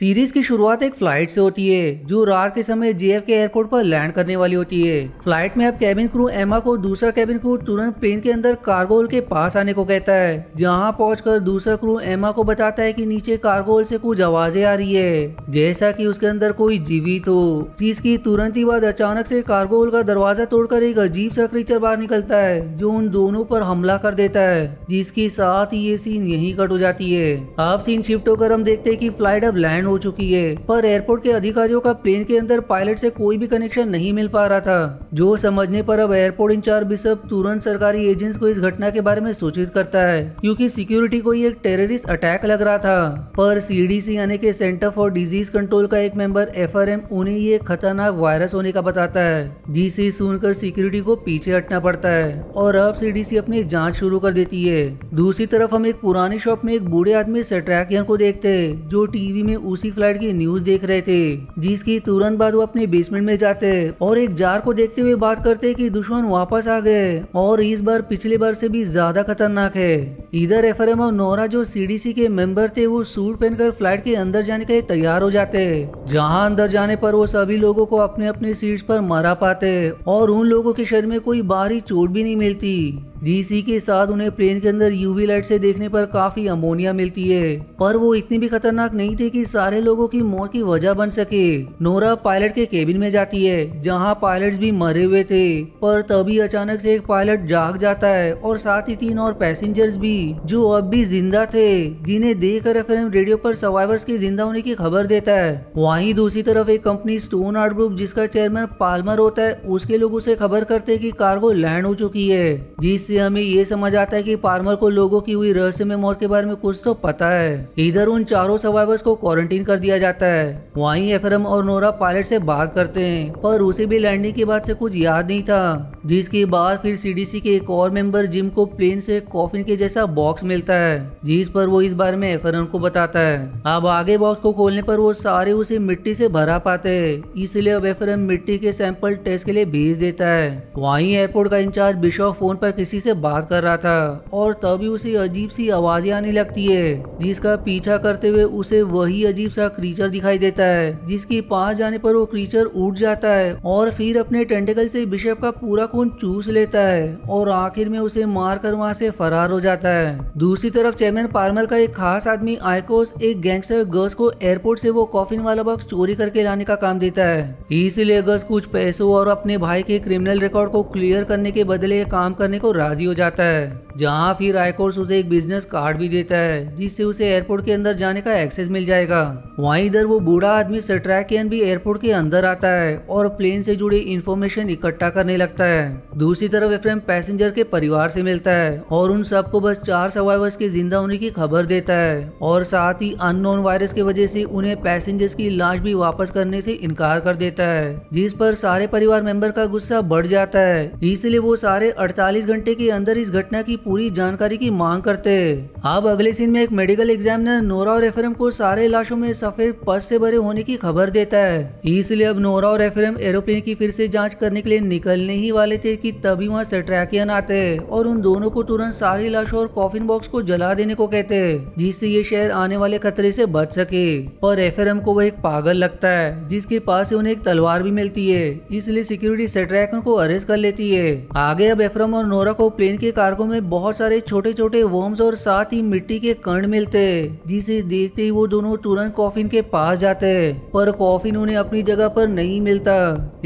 Series की शुरुआत एक फ्लाइट से होती है जो रात के समय जेएफके एयरपोर्ट पर लैंड करने वाली होती है। फ्लाइट में अब कैबिन क्रू एमा को दूसरा कैबिन क्रू तुरंत प्लेन के अंदर कार्गो होल के पास आने को कहता है, जहां पहुंचकर दूसरा क्रू एमा को बताता है कि नीचे कार्गो होल से कुछ आवाजें आ रही है, जैसा कि उसके अंदर कोई जीवित हो। जिसकी तुरंत ही बाद अचानक से कार्गो होल का दरवाजा तोड़कर एक अजीब सा क्रीचर बाहर निकलता है जो उन दोनों पर हमला कर देता है, जिसके साथ ही ये सीन यहीं कट हो जाती है। अब सीन शिफ्ट होकर हम देखते हैं कि फ्लाइट अब लैंड हो चुकी है, पर एयरपोर्ट के अधिकारियों का प्लेन के अंदर पायलट से कोई भी कनेक्शन नहीं मिल पा रहा था, जो समझने पर अब एयरपोर्ट इंचार्ज बिशप तुरंत सरकारी एजेंट्स को इस घटना के बारे में सूचित करता है, क्योंकि सिक्योरिटी को एक टेररिस्ट अटैक लग रहा था। पर सीडीसी यानी के सेंटर फॉर डिजीज कंट्रोल का एक मेंबर एफआरएम उन्हें ये खतरनाक वायरस होने का बताता है, जिसे सुनकर सिक्योरिटी को पीछे हटना पड़ता है और अब सीडीसी अपनी जांच शुरू कर देती है। दूसरी तरफ हम एक पुरानी शॉप में एक बूढ़े आदमी सट्रैकियन को देखते हैं, जो टीवी में उसी फ्लाइट की न्यूज देख रहे थे, जिसकी तुरंत बाद वो अपने बेसमेंट में जाते और एक जार को देखते हुए बात करते कि दुश्मन वापस आ गए और इस बार पिछले बार से भी ज्यादा खतरनाक है। इधर एफआरएम और नोरा जो सीडीसी के मेंबर थे वो सूट पहनकर फ्लाइट के अंदर जाने के लिए तैयार हो जाते, जहां अंदर जाने पर वो सभी लोगों को अपने अपने सीट्स पर मरा पाते और उन लोगों के शरीर में कोई बाहरी चोट भी नहीं मिलती। जीसी के साथ उन्हें प्लेन के अंदर यूवी लाइट से देखने पर काफी अमोनिया मिलती है, पर वो इतनी भी खतरनाक नहीं थे कि सारे लोगों की मौत की वजह बन सके। नोरा पायलट के केबिन में जाती है, जहां पायलट्स भी मरे हुए थे, पर तभी अचानक से एक पायलट जाग जाता है और साथ ही 3 और पैसेंजर्स भी जो अब भी जिंदा थे, जिन्हें देखकर एफएम रेडियो पर सर्वाइवर्स के जिंदा होने की खबर देता है। वहीं दूसरी तरफ एक कंपनी स्टोन आर्ट ग्रुप जिसका चेयरमैन पाल्मर होता है, उसके लोग उसे खबर करते हैं कि कार्गो लैंड हो चुकी है, जिससे हमें ये समझ आता है कि पाल्मर को लोगों की हुई रहस्यमय मौत के बारे में कुछ तो पता है। इधर उन चारों सर्वाइवर्स को क्वारंटीन कर दिया जाता है। वहीं एफएम और नोरा पायलट से बात करते हैं, पर उसे भी लैंडिंग के बाद से कुछ याद नहीं था, जिसके बाद फिर सीडीसी के एक और मेंबर जिम को प्लेन से कॉफिन के जैसा बॉक्स मिलता है, जिस पर वो इस बारे में एफएम को बताता है। अब आगे बॉक्स को खोलने पर वो सारे उसे मिट्टी से भरा पाते हैं, इसलिए अब एफएम मिट्टी के सैंपल टेस्ट के लिए भेज देता है। वहीं एयरपोर्ट का इंचार्ज बिशप फोन पर किसी से बात कर रहा था और तभी उसे अजीब सी आवाजें आने लगती है, जिसका पीछा करते हुए उसे वही अजीब सा क्रीचर दिखाई देता है, जिसके पास जाने पर वो क्रीचर उठ जाता है और फिर अपने टेंटिकल से बिशप का पूरा खून चूस लेता है और आखिर में उसे मारकर वहां से फरार हो जाता है। दूसरी तरफ चेयरमैन पाल्मर का एक खास आदमी आइकोस एक गैंगस्टर गस को एयरपोर्ट से वो कॉफिन वाला बॉक्स चोरी करके लाने का काम देता है, इसलिए गस कुछ पैसों और अपने भाई के क्रिमिनल रिकॉर्ड को क्लियर करने के बदले काम करने को राजी हो जाता है। जहां फिर आइकोस उसे एक बिजनेस कार्ड भी देता है, जिससे उसे एयरपोर्ट के अंदर जाने का एक्सेस मिल जाएगा। वहीं इधर वो बूढ़ा आदमी सट्रैकियन भी एयरपोर्ट के अंदर आता है और प्लेन से जुड़े इंफॉर्मेशन इकट्ठा करने लगता है। दूसरी तरफ एफएम पैसेंजर के परिवार से मिलता है और उन सबको बस 4 सर्वाइवर्स के जिंदा होने की खबर देता है और साथ ही अननोन वायरस की वजह से उन्हें पैसेंजर्स की लाश भी वापस करने से इनकार कर देता है, जिस पर सारे परिवार मेंबर का गुस्सा बढ़ जाता है। इसलिए वो सारे 48 घंटे के अंदर इस घटना की पूरी जानकारी की मांग करते हैं। अब अगले सीन में एक मेडिकल एग्जामिनर नोरा और एफएम को सारे लाशों में सफेद पस से भरे होने की खबर देता है, इसलिए अब नोरा और एफएम एरोप्लेन की फिर से जांच करने के लिए निकलने ही वाले थे कि तभी वहाँ सट्रैकियन आते हैं और उन दोनों को तुरंत सारी लाशों और कॉफिन बॉक्स को जला देने को कहते हैं, जिससे ये शहर आने वाले खतरे से बच सके। पर एफएम को वो एक पागल लगता है, जिसके पास से उन्हें एक तलवार भी मिलती है, इसलिए सिक्योरिटी सट्रैकियन को अरेस्ट कर लेती है। आगे अब एफएम और नोरा को प्लेन के कार्गो में बहुत सारे छोटे छोटे वर्म्स और साथ ही मिट्टी के कण मिलते हैं, जिसे देखते ही वो दोनों तुरंत कॉफिन के पास जाते हैं, पर कॉफिन उन्हें अपनी जगह पर नहीं मिलता,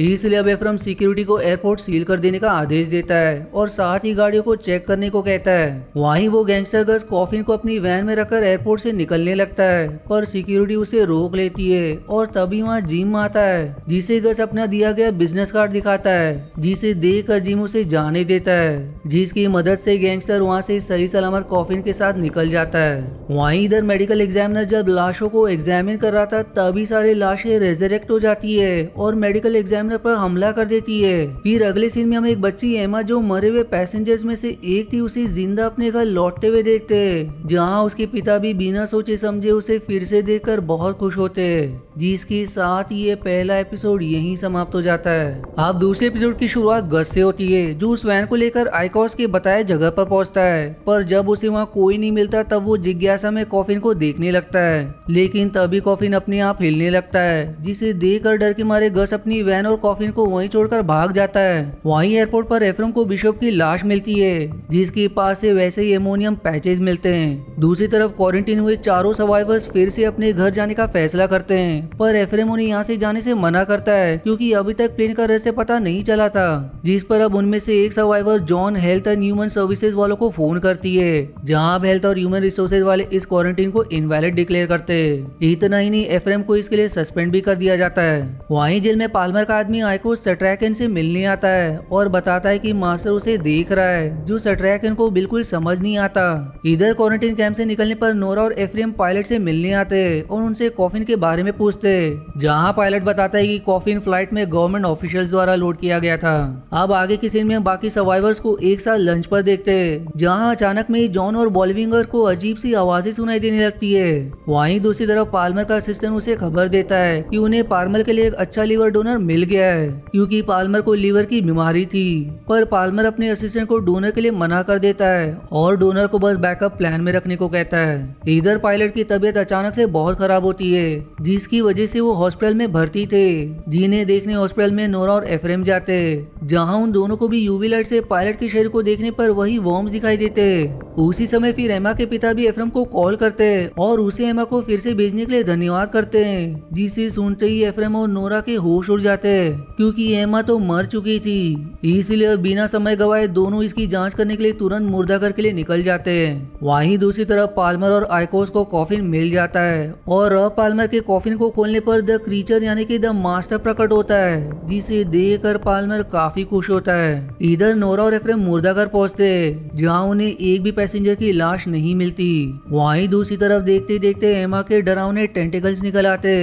इसलिए अब एफएम सिक्योरिटी को एयरपोर्ट सील कर देने का आदेश देता है और साथ ही गाड़ियों को चेक करने को कहता है। वहीं वो गैंगस्टर गस कॉफिन को अपनी वैन में रखकर एयरपोर्ट से निकलने लगता है, पर सिक्योरिटी उसे रोक लेती है और तभी वहाँ जिम आता है, जिसे गस अपना दिया गया बिजनेस कार्ड दिखाता है, जिसे देखकर जिम उसे जाने देता है, जिसकी मदद से गैंगस्टर वहाँ से सही सलामत कॉफिन के साथ निकल जाता है। वहीं इधर मेडिकल एग्जामिनर जब लाशों को एग्जामिन कर रहा था, तभी सारी लाशें रेजरेक्ट हो जाती है और मेडिकल एग्जामिनर पर हमला कर देती है। फिर अगले सीन में हम एक बच्ची एमा जो मरे हुए पैसेंजर्स में से एक थी, उसे जिंदा अपने घर लौटते हुए देखते हैं, जहाँ उसके पिता भी बिना सोचे समझे उसे फिर से देखकर बहुत खुश होते हैं। जिसके साथ ये पहला एपिसोड यहीं समाप्त हो जाता है। अब दूसरे एपिसोड की शुरुआत गस से होती है, जो उस वैन को लेकर आइकोस के बताए जगह पर पहुंचता है। पर जब उसे वहाँ कोई नहीं मिलता तब वो जिज्ञासा में कॉफिन को देखने लगता है, लेकिन तभी कॉफिन अपने आप हिलने लगता है, जिसे देखकर डर के मारे गस अपनी वैन और कॉफिन को वहीं छोड़कर भाग जाता है। वहीं एयरपोर्ट पर एफ्रम को बिशप की लाश मिलती है, जिसके पास से वैसे ही एमोनियम पैचेज मिलते हैं। दूसरी तरफ क्वारंटीन हुए चारों सर्वाइवर्स फिर से अपने घर जाने का फैसला करते हैं, पर एफ्रेम उन्हें यहाँ से जाने से मना करता है क्योंकि अभी तक प्लेन का रहस्य पता नहीं चला था। जिस पर अब उनमें से एक survivor John health and human services वालों को फोन करती है, जहाँ अब हेल्थ और ह्यूमन रिसोर्सेज वाले इस क्वारंटीन को इनवैलिड डिक्लेयर करते हैं। इतना ही नहीं, एफ्रेम को इसके लिए सस्पेंड भी कर दिया जाता है। वहीं जेल में पाल्मर का आदमी आइको सट्रैकन से मिलने आता है और बताता है कि मास्टर उसे देख रहा है, जो सट्रैकन को बिल्कुल समझ नहीं आता। इधर क्वारंटीन कैंप से निकलने पर नोरा और एफ्रेम पायलट से मिलने आते और उनसे कॉफिन के बारे में पूछते, जहां पायलट बताता है कि कॉफिन फ्लाइट में गवर्नमेंट ऑफिशियल्स द्वारा लोड किया गया था। अब आगे के सीन में बाकी सर्वाइवर्स को एक साथ लंच पर देखते, जहां अचानक में जॉन और बॉलविंगर को अजीब सी आवाजें सुनाई देने लगती है। वहीं दूसरी तरफ पाल्मर का असिस्टेंट उसे खबर देता है कि उन्हें पाल्मर के लिए एक अच्छा लीवर डोनर मिल गया है, क्योंकि पाल्मर को लीवर की बीमारी थी। पर पाल्मर अपने असिस्टेंट को डोनर के लिए मना कर देता है और डोनर को बस बैकअप प्लान में रखने को कहता है। इधर पायलट की तबीयत अचानक से बहुत खराब होती है, जिसकी वजह से वो हॉस्पिटल में भर्ती थे। जिन्हें देखने हॉस्पिटल में नोरा और एफ्रेम जाते, जहां उन दोनों को भी यूवी लाइट से पायलट के शरीर को देखने पर वही वॉर्म्स दिखाई देते। उसी समय फिर एमा के पिता भी एफ्रेम को कॉल करते और उसे एमा को फिर से भेजने के लिए धन्यवाद करते हैं, जिसे सुनते ही एफ्रेम और नोरा के होश उड़ जाते, क्योंकि एमा तो मर चुकी थी। इसलिए बिना समय गवाए दोनों इसकी जांच करने के लिए तुरंत मुर्दाघर के लिए निकल जाते हैं। वहीं दूसरी तरफ पाल्मर और आइकोस को कॉफिन मिल जाता है और रॉब पाल्मर के कॉफिन को खोलने पर द क्रीचर यानी कि द मास्टर प्रकट होता है, जिसे देखकर पाल्मर काफी खुश होता है। इधर नोरा और एफ्रेम मुर्दाघर पहुंचते, जहां उन्हें एक भी पैसेंजर की लाश नहीं मिलती। वहीं दूसरी तरफ देखते देखते एमा के डरावने टेंटिकल्स निकल आते,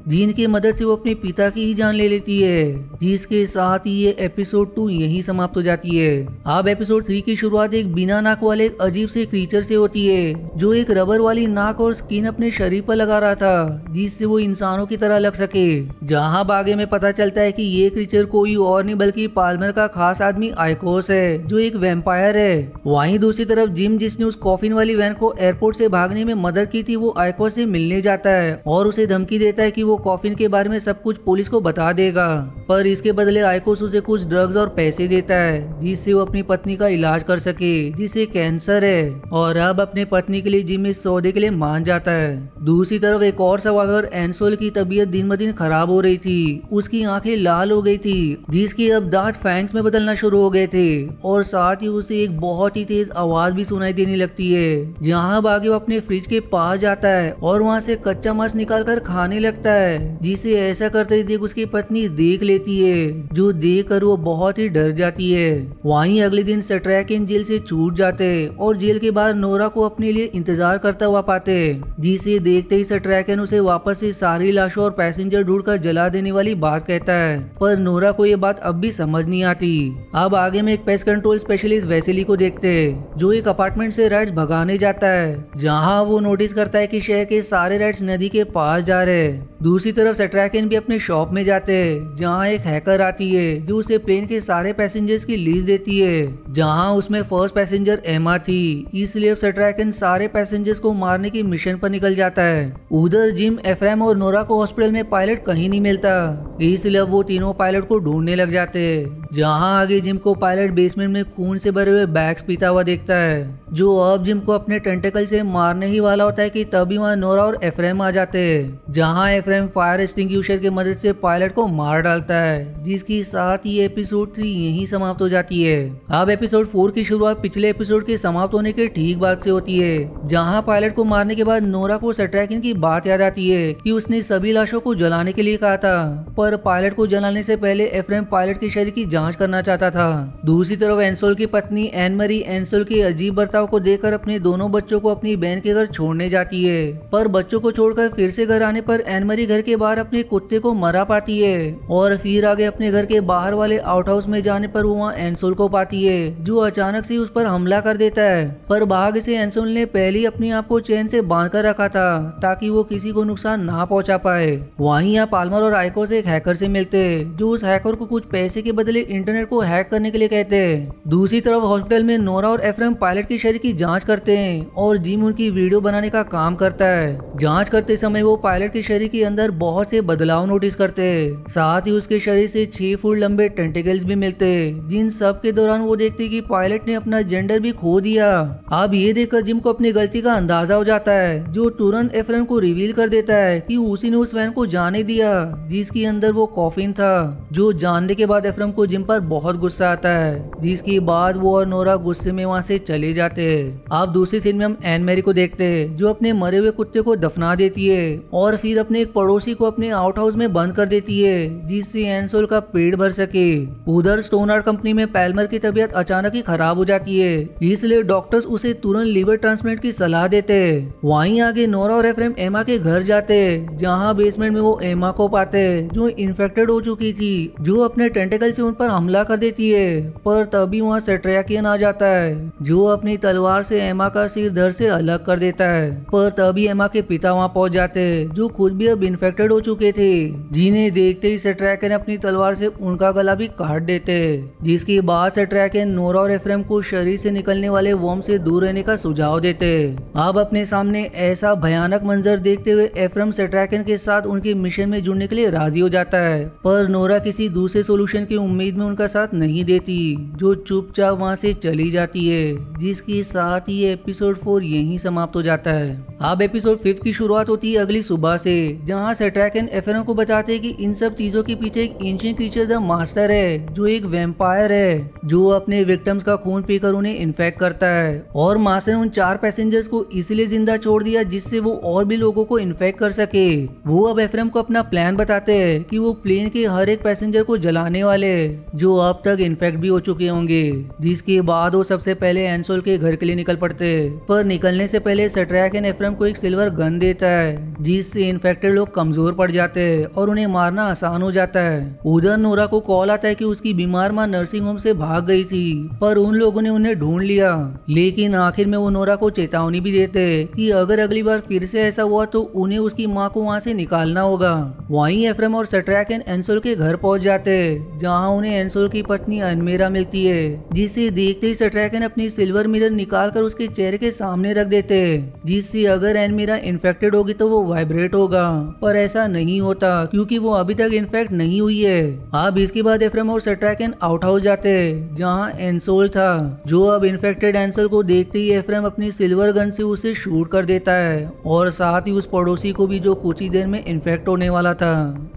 जिनकी मदद से वो अपने पिता की ही जान ले लेती है। जिसके साथ ही ये एपिसोड 2 यहीं समाप्त हो जाती है। अब एपिसोड 3 की शुरुआत एक बिना नाक वाले एक अजीब से क्रीचर से होती है, जो एक रबर वाली नाक और स्किन अपने शरीर पर लगा रहा था, जिससे वो इंसानों की तरह लग सके। जहां आगे में पता चलता है कि ये क्रीचर कोई और नहीं बल्कि पाल्मर का खास आदमी आइकोस है, जो एक वैम्पायर है। वहीं दूसरी तरफ जिम, जिसने उस कॉफिन वाली वैन को एयरपोर्ट से भागने में मदद की थी, वो आइकोस से मिलने जाता है और उसे धमकी देता है कि वो कॉफिन के बारे में सब कुछ पुलिस को बता देगा। पर इसके बदले आइकोस उसे कुछ ड्रग्स और पैसे देता है, जिससे वो अपनी पत्नी का इलाज कर सके, जिसे कैंसर है। और अब अपने पत्नी के लिए जिम इस सौदे के लिए मान जाता है। दूसरी तरफ एक और सर्वाइवर एंसोल की तबीयत दिन ब दिन खराब हो रही थी। उसकी आंखें लाल हो गई थी, जिसके अब दांत फैंग्स में बदलना शुरू हो गए थे और साथ ही उसे एक बहुत ही तेज आवाज भी सुनाई देने लगती है। जहां आगे वो अपने फ्रिज के पास जाता है और वहां से कच्चा मांस निकाल कर खाने लगता है, जिसे ऐसा करते ही देख उसकी पत्नी देख लेती है, जो देख कर वो बहुत ही डर जाती है। वहीं अगले दिन सट्रैकन जेल से छूट जाते और जेल के बाहर नोरा को अपने लिए इंतजार करता हुआ पाते, जिसे देखते ही सट्रैकन उसे वापस से सारी लाशों और पैसेंजर ढूंढकर जला देने वाली बात कहता है। पर नोरा को ये बात अब भी समझ नहीं आती। अब आगे में एक पेस्ट कंट्रोल स्पेशलिस्ट वेसेली को देखते, जो एक अपार्टमेंट से रैट्स भगाने जाता है, जहां वो नोटिस करता है कि शहर के सारे रैट्स नदी के पास जा रहे हैं। दूसरी तरफ सट्रैकन भी अपने शॉप में जाते हैं, जहां एक हैकर आती है, जो उसे प्लेन के सारे पैसेंजर्स की लिस्ट देती है, जहां उसमें फर्स्ट पैसेंजर एमा थी। इसलिए सट्रैकन सारे पैसेंजर्स को मारने की मिशन पर निकल जाता है। उधर जिम, एफ्रेम और नोरा को हॉस्पिटल में पायलट कहीं नहीं मिलता, इसलिए वो तीनों पायलट को ढूंढने लग जाते हैं। जहां आगे जिम को पायलट बेसमेंट में खून से भरे हुए बैग्स पीता हुआ देखता है, जो अब जिम को अपने टेंटेकल से मारने ही वाला होता है कि तभी वहां नोरा और एफ्रेम आ जाते हैं। जहां एफ्रेम फायर एक्सटिंग्विशर की मदद से पायलट को मार डालता है, जिसके साथ ही एपिसोड 3 यहीं समाप्त हो जाती है। अब एपिसोड 4 की शुरुआत पिछले एपिसोड के समाप्त होने के ठीक बाद से होती है, जहां पायलट को मारने के बाद नोरा को सट्रैकन की बात याद आती है कि उसने सभी लाशों को जलाने के लिए कहा था, पर पायलट को जलाने से पहले एफ्रेम पायलट के शरीर की जांच करना चाहता था। दूसरी तरफ एंसोल की पत्नी एन मरी एंसोल के अजीब बर्ताव बर्ताव को देखकर अपने दोनों बच्चों को अपनी बहन के घर छोड़ने जाती है। पर बच्चों को छोड़कर फिर से घर आने पर एन मरी घर के बाहर अपने कुत्ते को मरा पाती है और फिर आगे अपने घर के बाहर वाले आउट हाउस में जाने पर वो वहाँ एनसोल को पाती है जो अचानक से उस पर हमला कर देता है। पर भाग्य से एनसोल ने पहले ही अपने आप को चैन से बांध कर रखा था ताकि वो किसी को नुकसान ना पहुंचा पाए। वहीं यहाँ पाल्मर और आइको से एक हैकर से मिलते जो उस हैकर को कुछ पैसे के बदले इंटरनेट को हैक करने के लिए कहते हैं। दूसरी तरफ हॉस्पिटल में नोरा और एफ्रेम पायलट के शरीर की जांच करते हैं और जिम उनकी वीडियो बनाने का काम करता है। जांच करते समय वो पायलट के शरीर के अंदर बहुत से बदलाव नोटिस करते हैं। साथ ही उसके शरीर से 6 फुट लंबे टेंटिकल्स भी मिलते हैं जिन सब के दौरान वो देखते कि पायलट ने अपना जेंडर भी खो दिया। अब ये देखकर जिम को अपनी गलती का अंदाजा हो जाता है जो तुरंत एफ्रेम को रिवील कर देता है कि उसी ने उस वैन को जाने दिया जिसके अंदर वो कॉफिन था। जो जानने के बाद एफ्रेम को जिम पर बहुत गुस्सा आता है जिसके बाद वो और नोरा गुस्से में वहाँ से चले जाते हैं। अब दूसरी सीन में हम एन मैरी को देखते हैं जो अपने मरे हुए कुत्ते को दफना देती है और फिर अपने एक पड़ोसी को अपने आउट हाउस में बंद कर देती है जिससे एनसोल का पेट भर सके। उधर स्टोन आर्ट कंपनी में पैल्मर की तबीयत अचानक ही खराब हो जाती है इसलिए डॉक्टर्स उसे तुरंत लीवर ट्रांसप्लांट की सलाह देते हैं। वहीं आगे नोरा और एफ्रेम एमा के घर जाते हैं जहां बेसमेंट में वो एमा को पाते हैं जो इन्फेक्टेड हो चुकी थी जो अपने टेंटिकल से उन पर हमला कर देती है। पर तभी वहाँ सेट्रैकियन आ जाता है जो अपनी तलवार से एमा का सिर धड़ से अलग कर देता है। पर तभी एमा के पिता वहाँ पहुंच जाते हैं जो खुद भी अब इन्फेक्टेड हो चुके थे जिन्हें देखते ही सेट्रैकियन अपनी तलवार से उनका गला भी काट देते जिसके बाद सेट्रैकियन नोरा और एफ्रेम को शरीर से निकलने वाले वर्म से दूर रहने का सुझाव देते। अब अपने सामने ऐसा भयानक मंजर देखते हुए एफ्रेम सेट्रैकियन के साथ उनके मिशन में जुड़ने के लिए राजी हो जाता है। पर नोरा किसी दूसरे सोल्यूशन की उम्मीद में उनका साथ नहीं देती जो चुपचाप वहाँ से चली जाती है जिसके साथ ही एपिसोड 4 यहीं समाप्त हो जाता है। अब एपिसोड 5 की शुरुआत होती है अगली सुबह से जहाँ सेट्रैकियन एफ्रेम को बताते हैं कि इन सब चीजों के पीछे एक एंशिएंट क्रीचर द मास्टर है जो एक वैम्पायर है जो अपने विक्टिम्स का खून पीकर उन्हें इन्फेक्ट करता है और मास्टर ने उन 4 पैसेंजर्स को इसलिए जिंदा छोड़ दिया जिससे वो और भी लोगों को इन्फेक्ट कर सके। वो अब एफ्रेम को अपना प्लान बताते हैं कि वो प्लेन के हर एक पैसेंजर को जलाने वाले जो अब तक इन्फेक्ट भी हो चुके होंगे जिसके बाद वो सबसे पहले एनसोल के घर के लिए निकल पड़ते। पर निकलने से पहले सेट्रैकियन एफ्रेम को एक सिल्वर गन देता है जिससे इन्फेक्टेड लोग कमजोर पड़ जाते हैं और उन्हें मारना आसान हो जाता है। उधर नोरा को कॉल आता है कि उसकी बीमार मां नर्सिंग होम से भाग गई थी पर उन लोगों ने उन्हें ढूंढ लिया लेकिन आखिर में वो नोरा को चेतावनी भी देते कि अगर अगली बार फिर से ऐसा हुआ तो उन्हें उसकी मां को वहां से निकालना होगा। वहीं एफ्रेम और सेट्रैकियन एनसोल के घर पहुंच जाते जहां उन्हें एनसोल की पत्नी अनमेरा मिलती है जिसे देखते ही सेट्रैकियन अपनी सिल्वर मिरर निकाल कर उसके चेहरे के सामने रख देते जिससे अगर एनमेरा इन्फेक्टेड होगी तो वो वाइब्रेट होगा पर ऐसा नहीं होता क्योंकि वो अभी तक इन्फेक्ट नहीं हुई है। अब इसके बाद एफ्रेम और सेट्रैकियन आउट हाउस जाते जहां एनसोल था जो अब इन्फेक्टेड एनसोल को देखते ही एफ्रेम अपनी सिल्वर गन से उसे शूट कर देता है और साथ ही उस पड़ोसी को भी जो कुछ ही देर में इन्फेक्ट होने वाला था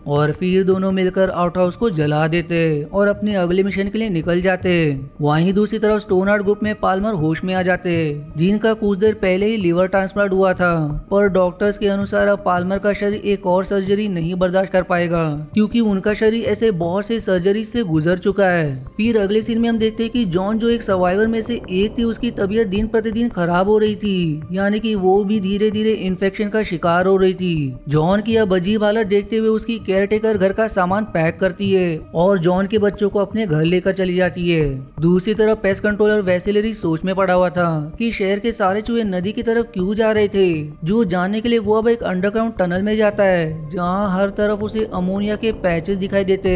और फिर दोनों मिलकर आउट हाउस को जला देते और अपने अगले मिशन के लिए निकल जाते। वहीं दूसरी तरफ स्टोन आर्ट ग्रुप में पाल्मर होश में आ जाते जिनका कुछ देर पहले ही लिवर ट्रांसप्लांट हुआ था पर डॉक्टर्स के अनुसार अब पाल्मर का शरीर एक और सर्जरी नहीं बर्दाश्त कर पाएगा क्योंकि उनका शरीर ऐसे बहुत से सर्जरी से गुजर चुका है। फिर अगले सीन में हम देखते हैं कि जॉन जो एक सर्वाइवर में से एक थी उसकी तबीयत दिन प्रतिदिन खराब हो रही थी यानी कि वो भी धीरे धीरे इन्फेक्शन का शिकार हो रही थी। जॉन की अब अजीब हालत देखते हुए उसकी केयरटेकर घर का सामान पैक करती है और जॉन के बच्चों को अपने घर लेकर चली जाती है। दूसरी तरफ पेस्ट कंट्रोलर वैसिलरी सोच में पड़ा हुआ था कि शहर के सारे चूहे नदी की तरफ क्यों जा रहे थे जो जानने के लिए वो अब एक अंडरग्राउंड टनल में जाता है जहाँ हर तरफ उसे अमोनिया के पैचेस दिखाई देते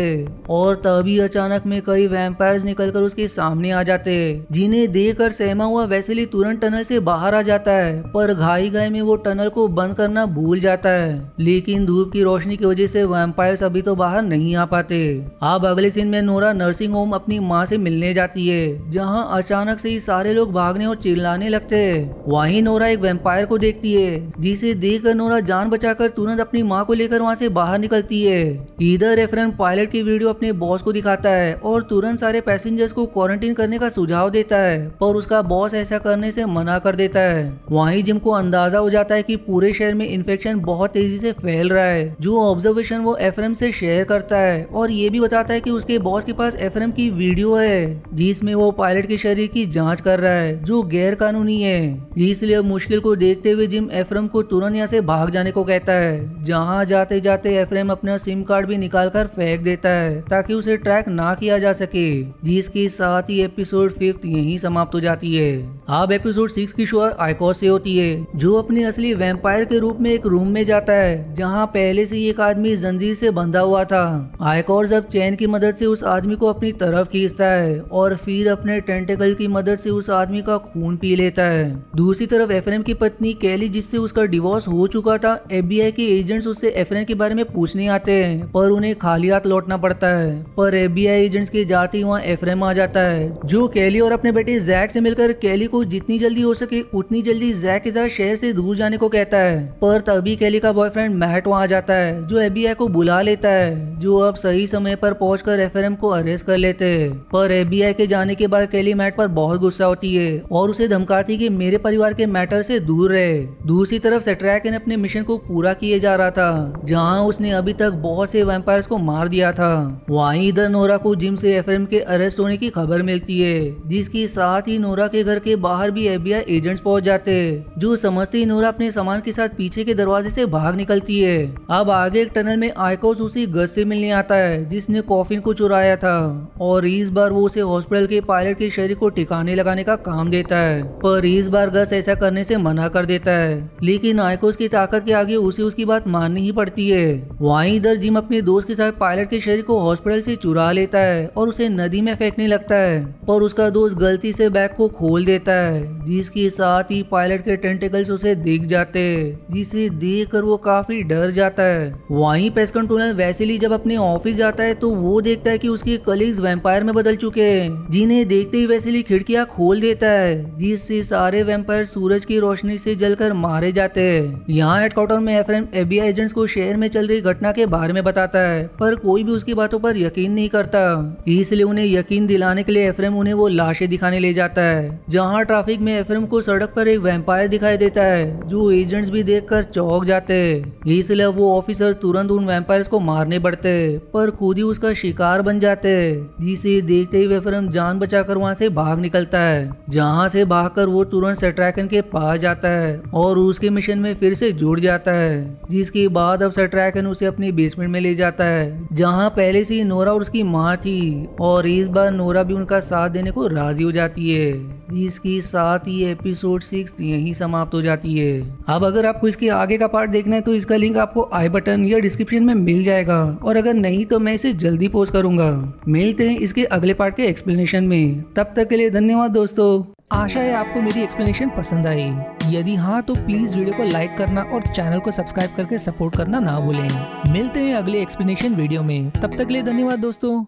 और तभी अचानक में कई वैम्पायर्स निकलकर उसके सामने आ जाते जिन्हें देखकर सहमा हुआ वैसिली तुरंत टनल से बाहर आ जाता है पर घाई घाई में वो टनल को बंद करना भूल जाता है लेकिन धूप की रोशनी की वजह से वैम्पायर्स अभी तो बाहर नहीं आ पाते। अब अगले सीन में नोरा नर्सिंग होम अपनी माँ से मिलने जाती है जहाँ अचानक से ही सारे लोग भागने और चिल्लाने लगते हैं। वहीं नोरा एक वैम्पायर को देखती है जिसे देखकर नोरा जान बचाकर तुरंत अपनी माँ को लेकर वहाँ से बाहर निकलती है। इधर एफ्रेम पायलट की वीडियो अपने बॉस को दिखाता है और तुरंत सारे पैसेंजर्स को क्वारंटीन करने का सुझाव देता है पर उसका बॉस ऐसा करने से मना कर देता है। वहीं जिम को अंदाजा हो जाता है कि पूरे शहर में इन्फेक्शन बहुत तेजी से फैल रहा है जो ऑब्जर्वेशन वो एफ्रेम से शेयर करता है और ये भी बताता है कि उसके बॉस के पास एफ्रेम की वीडियो है जिसमें वो पायलट के शरीर की जांच कर रहा है है जो गैर कानूनी है। इसलिए मुश्किल को देखते हुए जिम एफ्रेम को तुरंत यहाँ से भाग जाने को कहता है। जहाँ जाते जाते एफ्रेम अपना सिम कार्ड भी निकाल कर फेंक देता है ताकि उसे ट्रैक ना किया जा सके, जिसके साथ ही एपिसोड 5 यहीं समाप्त हो जाती है। अब एपिसोड 6 की शुरुआत आइकोस से होती है, जो अपने असली वैम्पायर के रूप में एक रूम में जाता है जहाँ पहले से ही एक आदमी जंजीर से बंधा हुआ था। आइकोस अब चैन की मदद से उस आदमी को अपनी तरफ खींचता है और फिर अपने टेंटेकल की मदद से उस आदमी का खून पी लेता है। दूसरी तरफ एफ्रेम की पत्नी कैली, जिससे उसका डिवोर्स हो चुका था, FBI के एजेंट्स उससे एफ्रेम के बारे में पूछने आते हैं पर उन्हें खाली हाथ लौटना पड़ता है। पर FBI एजेंट्स के जाते ही वहाँ एफ्रेम आ जाता है, जो कैली और अपने बेटे जैक से मिलकर कैली को जितनी जल्दी हो सके उतनी जल्दी जैक के साथ शहर से दूर जाने को कहता है। पर तभी कैली का बॉयफ्रेंड मैट वहाँ आ जाता है, जो FBI को बुला लेता है, जो अब सही समय पर पहुंचकर एफ्रेम को अरेस्ट कर लेते हैं। पर FBI के जाने के बाद कैली मैट पर बहुत गुस्सा होती है और उसे धमकाती कि मेरे परिवार के मैटर से दूर रहे। दूसरी तरफ सेट्रैकन अपने मिशन को पूरा किए जा रहा था, जहां उसने अभी तक बहुत से वैम्पायर्स को मार दिया था। वहीं इधर नोरा को जिम से एफ्रेम के अरेस्ट होने की खबर मिलती है, जिसके साथ ही नोरा के घर के बाहर भी FBI एजेंट्स पहुंच जाते, जो समझते ही नोरा अपने सामान के साथ पीछे के दरवाजे से भाग निकलती है। अब आगे एक टनल में आइकोस उसी गज से मिलने आता है जिसने कॉफिन को चुराया था, और इस बार वो उसे हॉस्पिटल के पायलट के शरीर को ठिकाने लगाने का काम देता है। पर इस बार गस ऐसा करने से मना कर देता है, लेकिन आइकोस की ताकत के आगे उसे उसकी बात माननी ही पड़ती है। वहीं इधर जिम अपने दोस्त के साथ पायलट के शरीर को हॉस्पिटल से चुरा लेता है और उसे नदी में फेंकने लगता है, पर उसका दोस्त गलती से बैग को खोल देता है, जिसके साथ ही पायलट के टेंटेकल्स उसे दिख जाते, जिसे देखकर वो काफी डर जाता है। वहीं पेस्ट कंट्रोलर वेसेली जब अपने ऑफिस जाता है तो वो देखता है कि उसके कलीग्स वैम्पायर में बदल चुके हैं, जिन्हें देखते ही वेसेली खिड़कियां खोल देता है, जिससे सारे वैम्पायर सूरज की रोशनी से जलकर मारे जाते हैं। यहाँ हेडक्वार्टर में एफ्रेम FBI एजेंट्स को शहर में चल रही घटना के बारे में बताता है, पर कोई भी उसकी बातों पर यकीन नहीं करता। इसलिए उन्हें यकीन दिलाने के लिए एफ्रेम उन्हें वो लाशें दिखाने ले जाता है, जहाँ ट्रैफिक में एफ्रेम को सड़क पर एक वैम्पायर दिखाई देता है, जो एजेंट्स भी देखकर चौंक जाते हैं। इसलिए वो ऑफिसर तुरंत उन वैम्पायर्स को मारने पड़ते, पर खुद ही उसका शिकार बन जाते, जिसे देखते ही एफ्रेम जान बचाकर वहाँ से भाग निकलता है। जहाँ से भागकर वो तुरंत सेट्रैकन के पास जाता है और उसके मिशन में फिर से जुड़ जाता है, जिसके बाद अब सेट्रैकन उसे अपनी बेसमेंट में ले जाता है, जहाँ पहले से ही नोरा और उसकी माँ थी, और इस बार नोरा भी उनका साथ देने को राजी हो जाती है, जिसके साथ ही एपिसोड 6 यहीं समाप्त हो जाती है। अब अगर आपको इसके आगे का पार्ट देखना है तो इसका लिंक आपको आई बटन या डिस्क्रिप्शन में मिल जाएगा, और अगर नहीं तो मैं इसे जल्दी पोस्ट करूंगा। मिलते हैं इसके अगले पार्ट के एक्सप्लेनेशन में, तब तक के लिए धन्यवाद दोस्तों। आशा है आपको मेरी एक्सप्लेनेशन पसंद आई। यदि हाँ तो प्लीज वीडियो को लाइक करना और चैनल को सब्सक्राइब करके सपोर्ट करना ना भूलें। मिलते हैं अगले एक्सप्लेनेशन वीडियो में, तब तक के लिए धन्यवाद दोस्तों।